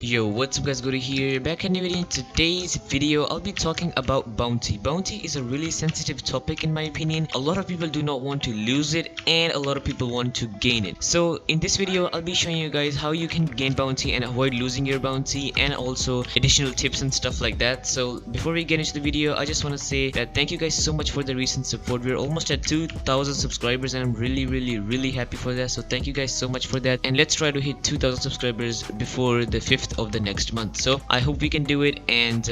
Yo, what's up guys, Guru here, back in video. In today's video, I'll be talking about bounty. Bounty is a really sensitive topic in my opinion. A lot of people do not want to lose it and a lot of people want to gain it. So in this video, I'll be showing you guys how you can gain bounty and avoid losing your bounty, and also additional tips and stuff like that. So before we get into the video, I just want to say that thank you guys so much for the recent support. We're almost at 2,000 subscribers and I'm really happy for that. So thank you guys so much for that, and let's try to hit 2,000 subscribers before the 5th of the next month. So I hope we can do it. And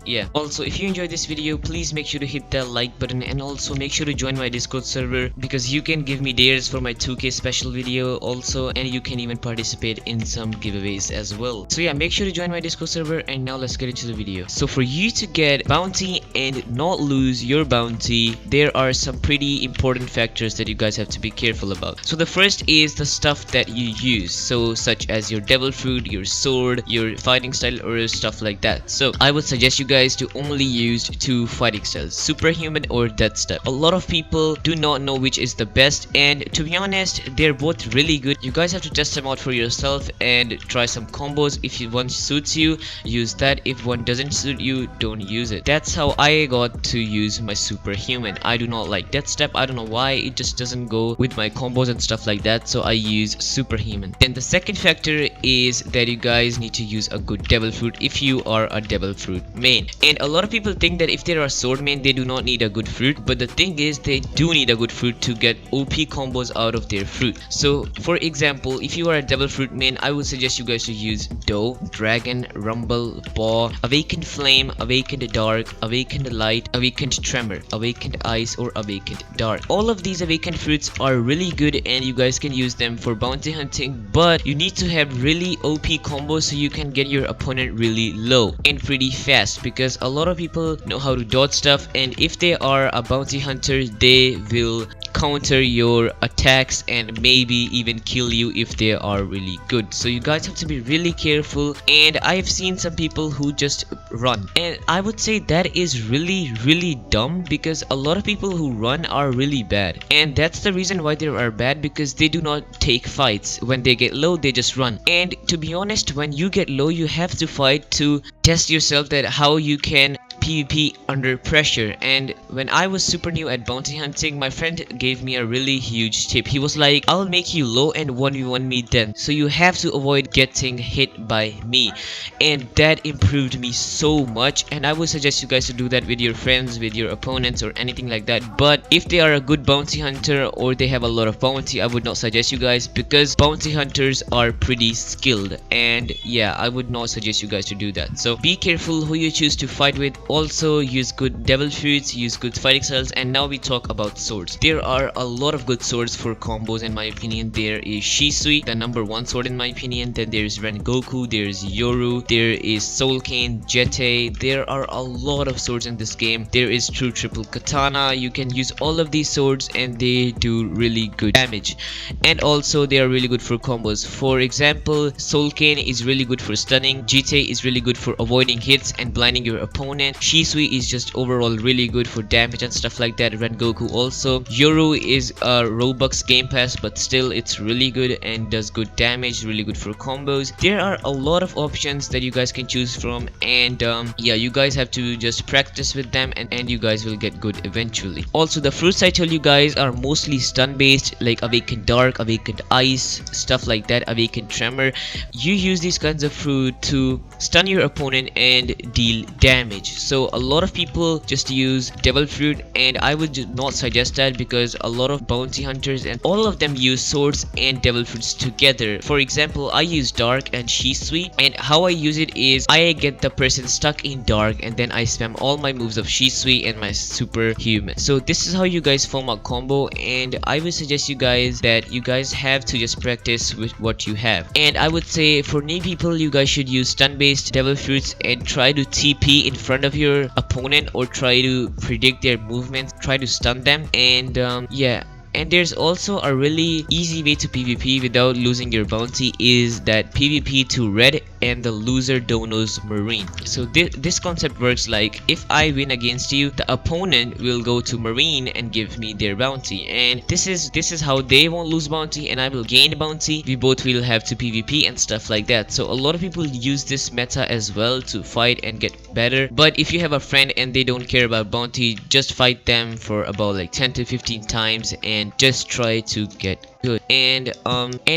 yeah, also if you enjoyed this video, please make sure to hit that like button, and also make sure to join my Discord server because you can give me dares for my 2K special video also, and you can even participate in some giveaways as well. So yeah, make sure to join my Discord server, and now let's get into the video. So for you to get bounty and not lose your bounty, there are some pretty important factors that you guys have to be careful about. So the first is the stuff that you use, so such as your devil fruit, your sword, your fighting style, or stuff like that. So I would suggest you guys to only use 2 fighting styles, superhuman or death step. A lot of people do not know which is the best, and to be honest, they're both really good. You guys have to test them out for yourself and try some combos. If one suits you, use that. If one doesn't suit you, don't use it. That's how I got to use my superhuman. I do not like death step. I don't know why, it just doesn't go with my combos and stuff like that, so I use superhuman. Then the second factor is that you guys need to use a good devil fruit if you are a devil fruit main. And a lot of people think that if they are a sword main, they do not need a good fruit, but the thing is they do need a good fruit to get OP combos out of their fruit. So for example, if you are a devil fruit main, I would suggest you guys to use Doe, Dragon, Rumble, Paw, Awakened Flame, Awakened Dark, Awakened Light, Awakened Tremor, Awakened Ice, or Awakened Dark. All of these awakened fruits are really good and you guys can use them for bounty hunting, but you need to have really OP combos so you can get your opponent really low and pretty fast, because a lot of people know how to dodge stuff, and if they are a bounty hunter, they will counter your attacks and maybe even kill you if they are really good. So you guys have to be really careful, and I've seen some people who just run, and I would say that is really dumb, because a lot of people who run are really bad, and that's the reason why they are bad, because they do not take fights. When they get low, they just run. And to be honest, when you get low, you have to fight to test yourself that how you can PvP under pressure. And when I was super new at bounty hunting, my friend gave me a really huge tip. He was like, I'll make you low and 1v1 me then, so you have to avoid getting hit by me. And that improved me so much, and I would suggest you guys to do that with your friends, with your opponents, or anything like that. But if they are a good bounty hunter or they have a lot of bounty, I would not suggest you guys, because bounty hunters are pretty skilled, and yeah, I would not suggest you guys to do that. So be careful who you choose to fight with. Also use good devil fruits, use good fighting styles. And now we talk about swords. There are a lot of good swords for combos in my opinion. There is Shisui, the #1 sword in my opinion. Then there is Rengoku, there is Yoru, there is Soul Cane, Jete. There are a lot of swords in this game. There is True Triple Katana. You can use all of these swords and they do really good damage, and also they are really good for combos. For example, Soul Cane is really good for stunning, Jete is really good for avoiding hits and blinding your opponent, Shisui is just overall really good for damage and stuff like that. Rengoku also. Yoru is a Robux game pass, but still it's really good and does good damage, really good for combos. There are a lot of options that you guys can choose from, and yeah, you guys have to just practice with them, and you guys will get good eventually. Also, the fruits I told you guys are mostly stun based, like Awakened Dark, Awakened Ice, stuff like that, Awakened Tremor. You use these kinds of fruit to stun your opponent and deal damage. So a lot of people just use devil fruit, and I would not suggest that, because a lot of bounty hunters and all of them use swords and devil fruits together. For example, I use dark and Shisui, and how I use it is I get the person stuck in dark and then I spam all my moves of Shisui and my superhuman. So this is how you guys form a combo, and I would suggest you guys that you guys have to just practice with what you have. And I would say for new people, you guys should use stun based devil fruits and try to TP in front of your opponent, or try to predict their movements, try to stun them. And yeah, And there's also a really easy way to PvP without losing your bounty, is that PvP to red and the loser donos marine. So this concept works like, if I win against you, the opponent will go to marine and give me their bounty, and this is how they won't lose bounty and I will gain bounty. We both will have to PvP and stuff like that. So a lot of people use this meta as well to fight and get better. But if you have a friend and they don't care about bounty, just fight them for about like 10 to 15 times and just try to get good. And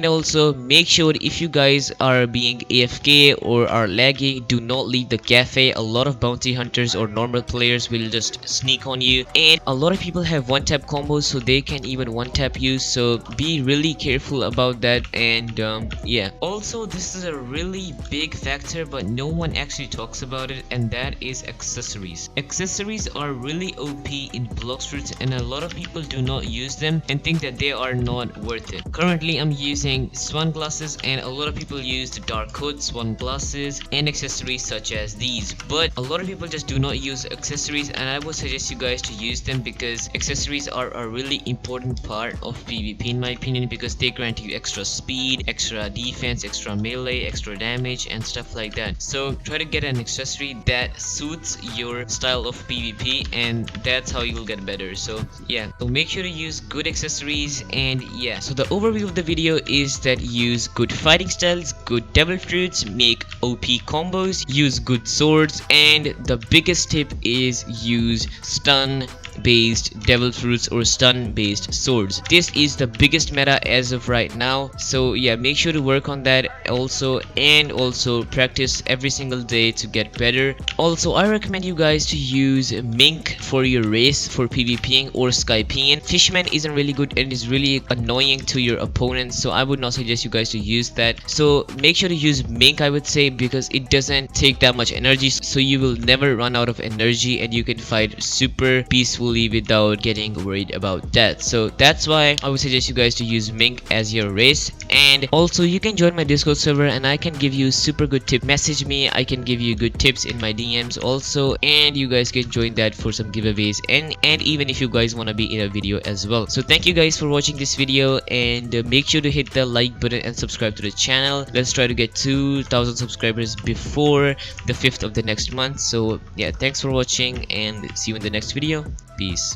also make sure, if you guys are being AFK or are lagging, do not leave the cafe. A lot of bounty hunters or normal players will just sneak on you, and a lot of people have one tap combos, so they can even one tap you, so be really careful about that. And yeah, also this is a really big factor but no one actually talks about it, and that is accessories. Accessories are really OP in Blox fruits, and a lot of people do not use them and think that they are not worth it. Currently I'm using swan glasses, and a lot of people use the dark hood, swan glasses, and accessories such as these, but a lot of people just do not use accessories, and I would suggest you guys to use them, because accessories are a really important part of PvP in my opinion, because they grant you extra speed, extra defense, extra melee, extra damage, and stuff like that. So try to get an accessory that suits your style of PvP, and that's how you will get better. So yeah, so make sure to use good accessories. And yeah, so the overview of the video is that use good fighting styles, good devil fruits, make OP combos, use good swords, and the biggest tip is use stun based devil fruits or stun based swords. This is the biggest meta as of right now, so yeah, make sure to work on that also, and also practice every single day to get better. Also, I recommend you guys to use mink for your race for PvPing or skyping. Fishman isn't really good and is really annoying to your opponent, so I would not suggest you guys to use that. So make sure to use mink, I would say, because it doesn't take that much energy, so you will never run out of energy and you can fight super peacefully without getting worried about that. So that's why I would suggest you guys to use mink as your race. And also you can join my Discord server and I can give you super good tip. Message me, I can give you good tips in my DMs also, and you guys can join that for some giveaways, and even if you guys want to be in a video as well. So thank you guys for watching this video, and make sure to hit the like button and subscribe to the channel. Let's try to get 2,000 subscribers before the 5th of the next month. So yeah, thanks for watching and see you in the next video. Peace.